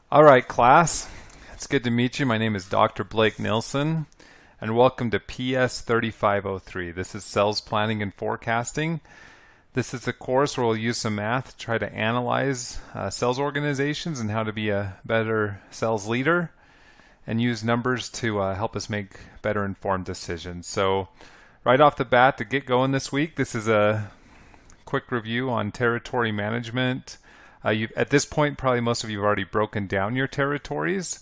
All right, class. It's good to meet you. My name is Dr. Blake Nilsson, and welcome to PS 3503. This is Sales Planning and Forecasting. This is a course where we'll use some math to try to analyze sales organizations and how to be a better sales leader, and use numbers to help us make better informed decisions. So right off the bat, to get going this week, this is a quick review on territory management. At this point, probably most of you have already broken down your territories.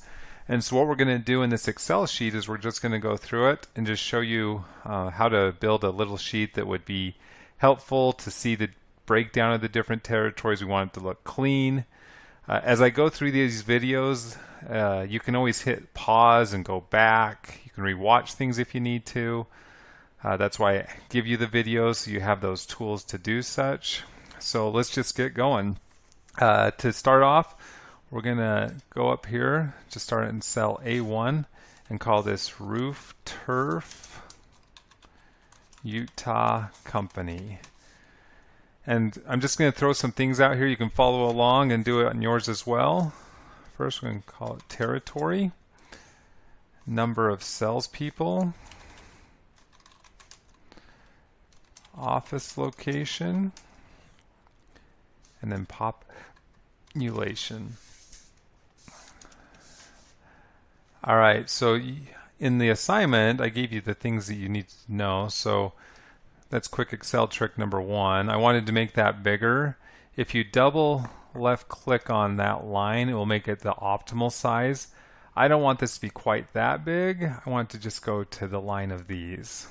And so what we're going to do in this Excel sheet is we're just going to go through it and just show you how to build a little sheet that would be helpful to see the breakdown of the different territories. We want it to look clean. As I go through these videos, you can always hit pause and go back. You can rewatch things if you need to. That's why I give you the videos so you have those tools to do such. So let's just get going. To start off, we're going to go up here, just start in cell A1 and call this Roof Turf Utah Company. And I'm just going to throw some things out here. You can follow along and do it on yours as well. First, we're going to call it territory, number of salespeople, office location, and then population. All right, so in the assignment, I gave you the things that you need to know. So that's quick Excel trick number one. I wanted to make that bigger. If you double left click on that line, it will make it the optimal size. I don't want this to be quite that big. I want to just go to the line of these,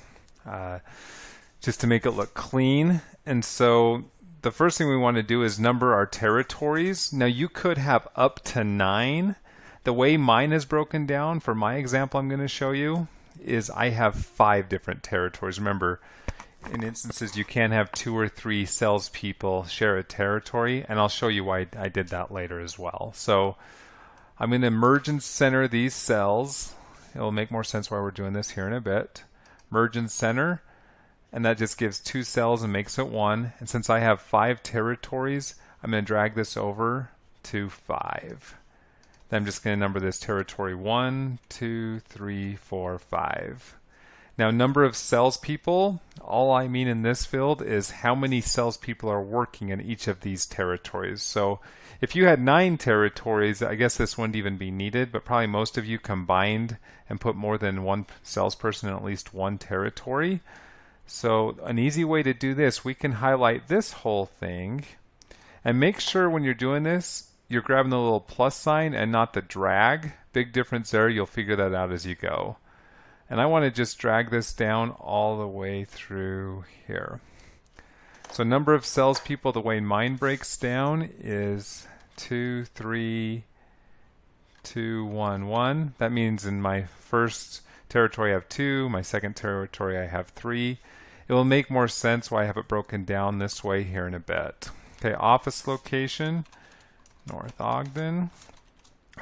just to make it look clean. And so the first thing we want to do is number our territories. Now you could have up to 9. The way mine is broken down for my example I'm going to show you is I have 5 different territories. Remember, in instances you can have 2 or 3 salespeople share a territory, and I'll show you why I did that later as well. So I'm going to merge and center these cells. It'll make more sense why we're doing this here in a bit. Merge and center. And that just gives 2 cells and makes it 1. And since I have 5 territories, I'm going to drag this over to 5. Then I'm just going to number this territory 1, 2, 3, 4, 5. Now, number of salespeople, all I mean in this field is how many salespeople are working in each of these territories. So if you had 9 territories, I guess this wouldn't even be needed, but probably most of you combined and put more than one salesperson in at least one territory. So an easy way to do this, we can highlight this whole thing and make sure when you're doing this, you're grabbing the little plus sign and not the drag. Big difference there. You'll figure that out as you go. And I want to just drag this down all the way through here. So number of salespeople, the way mine breaks down is 2, 3, 2, 1, 1. That means in my first territory I have 2, my second territory I have 3. It will make more sense why I have it broken down this way here in a bit. Okay, office location, North Ogden,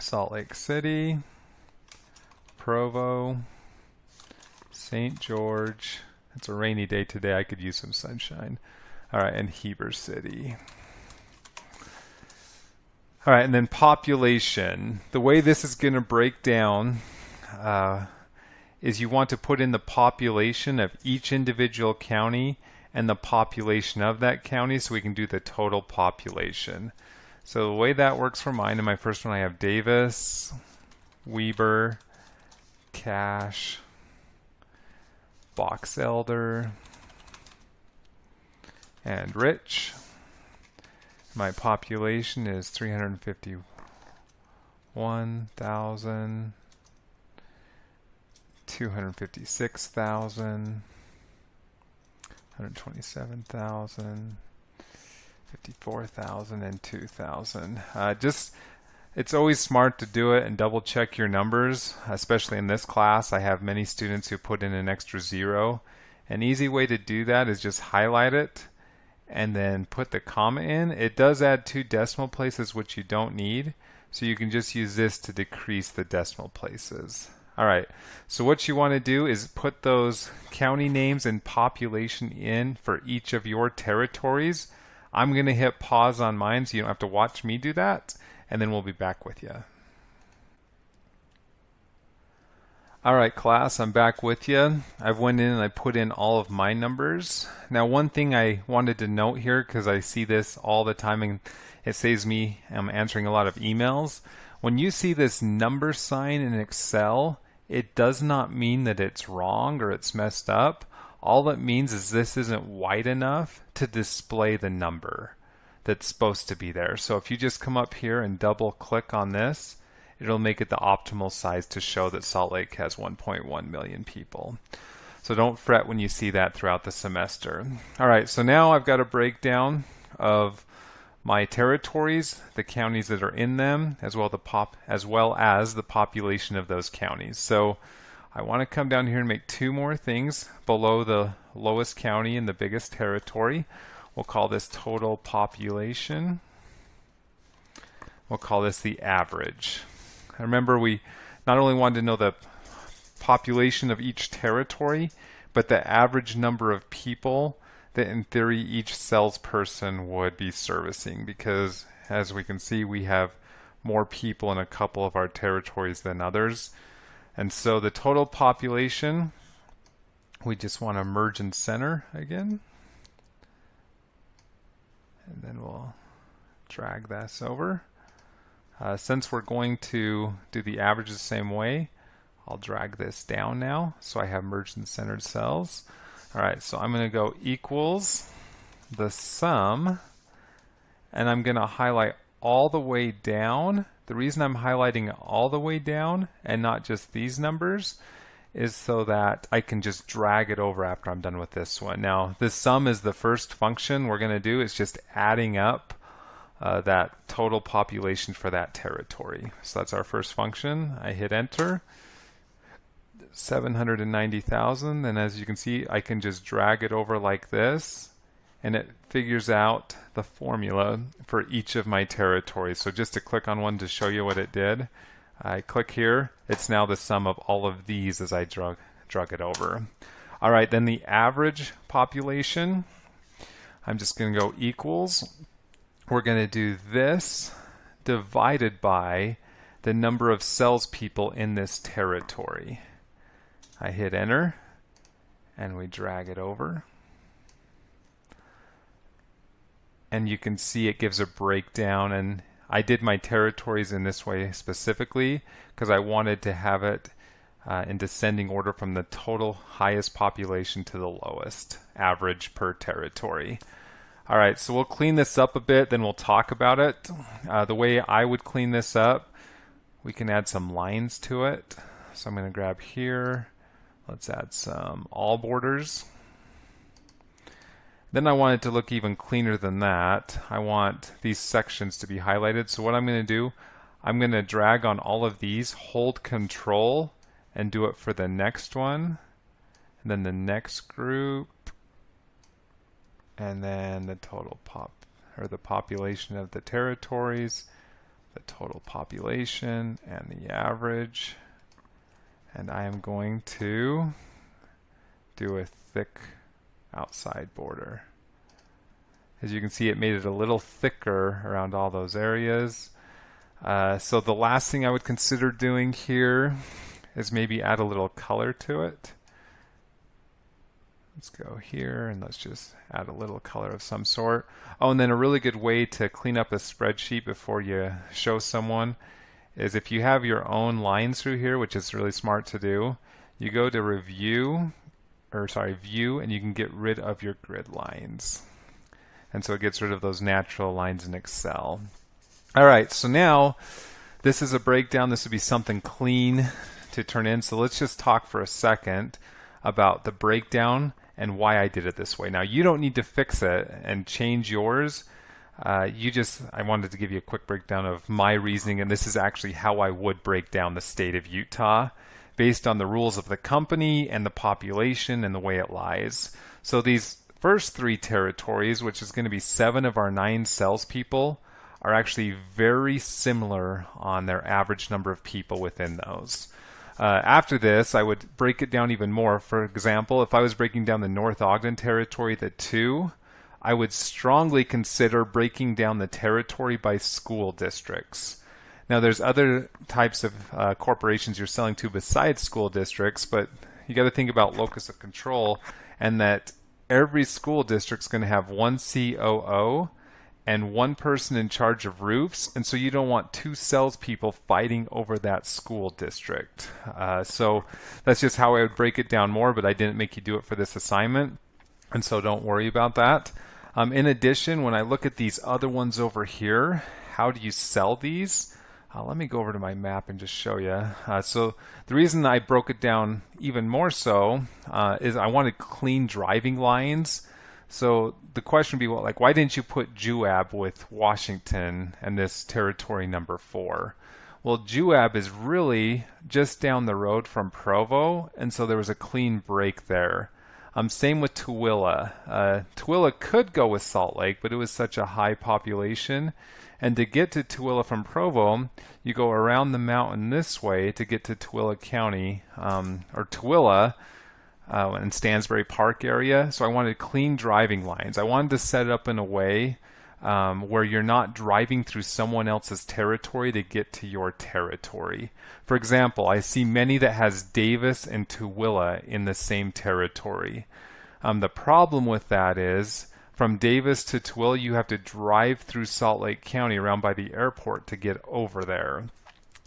Salt Lake City, Provo, St. George. It's a rainy day today, I could use some sunshine. All right, and Heber City. All right, and then population. The way this is going to break down is you want to put in the population of each individual county and the population of that county so we can do the total population. So the way that works for mine, in my first one I have Davis, Weber, Cache, Box Elder, and Rich. My population is 351,000. 256,000, 127,000, 54,000, and 2,000. It's always smart to do it and double check your numbers, especially in this class. I have many students who put in an extra 0. An easy way to do that is just highlight it and then put the comma in. It does add 2 decimal places, which you don't need, so you can just use this to decrease the decimal places. All right, so what you want to do is put those county names and population in for each of your territories. I'm going to hit pause on mine so you don't have to watch me do that, and then we'll be back with you. All right, class, I'm back with you. I've went in and I put in all of my numbers. Now, one thing I wanted to note here, because I see this all the time and it saves me answering a lot of emails. When you see this number sign in Excel, it does not mean that it's wrong or it's messed up. All it means is this isn't wide enough to display the number that's supposed to be there. So if you just come up here and double click on this, it'll make it the optimal size to show that Salt Lake has 1.1 million people. So don't fret when you see that throughout the semester. All right, so now I've got a breakdown of my territories, the counties that are in them, as well as the population of those counties. So I want to come down here and make two more things below the lowest county and the biggest territory. We'll call this total population. We'll call this the average. Remember, we not only wanted to know the population of each territory, but the average number of people that in theory each salesperson would be servicing, because as we can see, we have more people in a couple of our territories than others. And so the total population, we just want to merge and center again. And then we'll drag this over. Since we're going to do the average the same way, I'll drag this down now so I have merged and centered cells. All right, so I'm going to go equals the sum, and I'm going to highlight all the way down. The reason I'm highlighting all the way down and not just these numbers is so that I can just drag it over after I'm done with this one. Now, this sum is the first function we're going to do. It's just adding up that total population for that territory. So that's our first function. I hit enter. 790,000, and as you can see, I can just drag it over like this, and it figures out the formula for each of my territories. So just to click on one to show you what it did, I click here. It's now the sum of all of these as I drug it over. All right, then the average population, I'm just going to go equals. We're going to do this divided by the number of salespeople in this territory. I hit enter and we drag it over. And you can see it gives a breakdown, and I did my territories in this way specifically because I wanted to have it in descending order from the total highest population to the lowest, average per territory. All right, so we'll clean this up a bit, then we'll talk about it. The way I would clean this up, we can add some lines to it. So I'm going to grab here. Let's add some all borders. Then I want it to look even cleaner than that. I want these sections to be highlighted. So what I'm going to do, I'm going to drag on all of these, hold Control, and do it for the next one, and then the next group, and then the total the population of the territories, the total population, and the average. And I am going to do a thick outside border. As you can see, it made it a little thicker around all those areas. So the last thing I would consider doing here is maybe add a little color to it. Let's go here and let's just add a little color of some sort. Oh, and then a really good way to clean up a spreadsheet before you show someone is if you have your own lines through here, which is really smart to do, you go to View, and you can get rid of your grid lines. And so it gets rid of those natural lines in Excel. All right, so now this is a breakdown. This would be something clean to turn in. So let's just talk for a second about the breakdown and why I did it this way. Now, you don't need to fix it and change yours. I wanted to give you a quick breakdown of my reasoning, and this is actually how I would break down the state of Utah based on the rules of the company and the population and the way it lies. So these first three territories, which is going to be 7 of our 9 salespeople, are actually very similar on their average number of people within those. After this, I would break it down even more. For example, if I was breaking down the North Ogden territory, the 2, I would strongly consider breaking down the territory by school districts. Now there's other types of corporations you're selling to besides school districts, but you got to think about locus of control, and that every school district's going to have one COO and one person in charge of roofs, and so you don't want two salespeople fighting over that school district. So that's just how I would break it down more, but I didn't make you do it for this assignment, and so don't worry about that. In addition, when I look at these other ones over here, how do you sell these? Let me go over to my map and just show you. So the reason I broke it down even more so is I wanted clean driving lines. So the question would be, well, like, why didn't you put Juab with Washington and this territory number 4? Well, Juab is really just down the road from Provo, and so there was a clean break there. Same with Tooele. Tooele could go with Salt Lake, but it was such a high population. And to get to Tooele from Provo, you go around the mountain this way to get to Tooele County, or Tooele, and Stansbury Park area. So I wanted clean driving lines. I wanted to set it up in a way where you're not driving through someone else's territory to get to your territory. For example, I see many that has Davis and Tooele in the same territory. The problem with that is from Davis to Tooele, you have to drive through Salt Lake County around by the airport to get over there.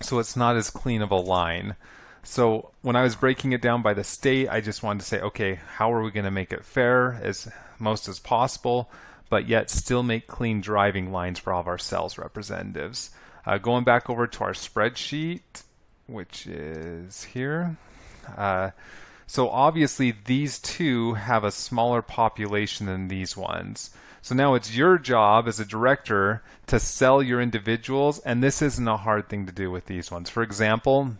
So it's not as clean of a line. So when I was breaking it down by the state, I just wanted to say, okay, how are we going to make it fair as most as possible, but yet still make clean driving lines for all of our sales representatives? Going back over to our spreadsheet, which is here. So obviously these two have a smaller population than these ones. So now it's your job as a director to sell your individuals, and this isn't a hard thing to do with these ones. For example,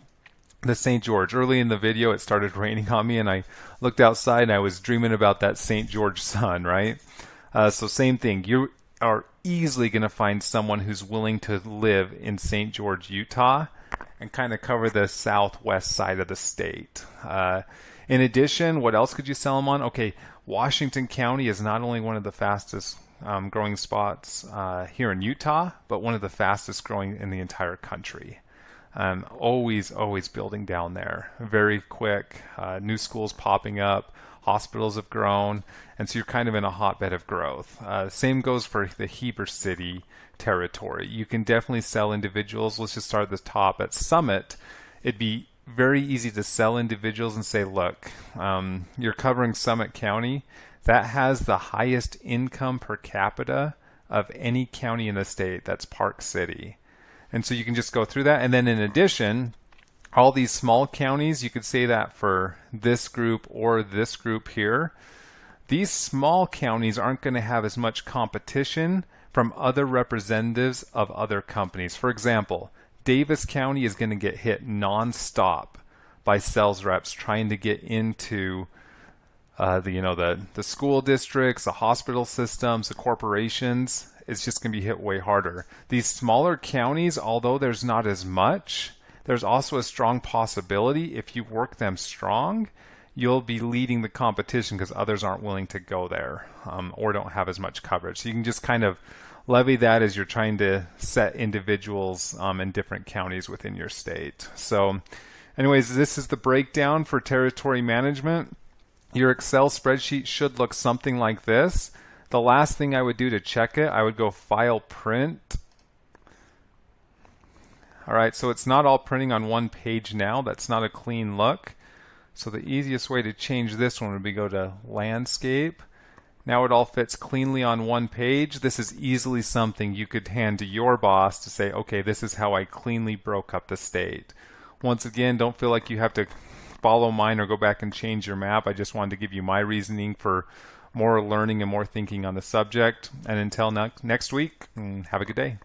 the St. George. Early in the video, it started raining on me, and I looked outside and I was dreaming about that St. George sun, right? So same thing. You are easily going to find someone who's willing to live in St. George, Utah, and kind of cover the southwest side of the state. In addition, what else could you sell them on? Okay, Washington County is not only one of the fastest growing spots here in Utah, but one of the fastest growing in the entire country. Always building down there. Very quick. New schools popping up. Hospitals have grown. And so you're kind of in a hotbed of growth. Same goes for the Heber City territory. You can definitely sell individuals. Let's just start at the top. At Summit, it'd be very easy to sell individuals and say, look, you're covering Summit County. That has the highest income per capita of any county in the state. That's Park City. And so you can just go through that. And then in addition, all these small counties, you could say that for this group or this group here. These small counties aren't going to have as much competition from other representatives of other companies. For example, Davis County is going to get hit nonstop by sales reps trying to get into the school districts, the hospital systems, the corporations. It's just going to be hit way harder. These smaller counties, although there's not as much, there's also a strong possibility if you work them strong, you'll be leading the competition because others aren't willing to go there or don't have as much coverage. So you can just kind of levy that as you're trying to set individuals in different counties within your state. So anyways, this is the breakdown for territory management. Your Excel spreadsheet should look something like this. The last thing I would do to check it, I would go File, Print. All right, so it's not all printing on one page now. That's not a clean look. So the easiest way to change this one would be go to Landscape. Now it all fits cleanly on one page. This is easily something you could hand to your boss to say, okay, this is how I cleanly broke up the state. Once again, don't feel like you have to follow mine or go back and change your map. I just wanted to give you my reasoning for more learning and more thinking on the subject. And until next week, have a good day.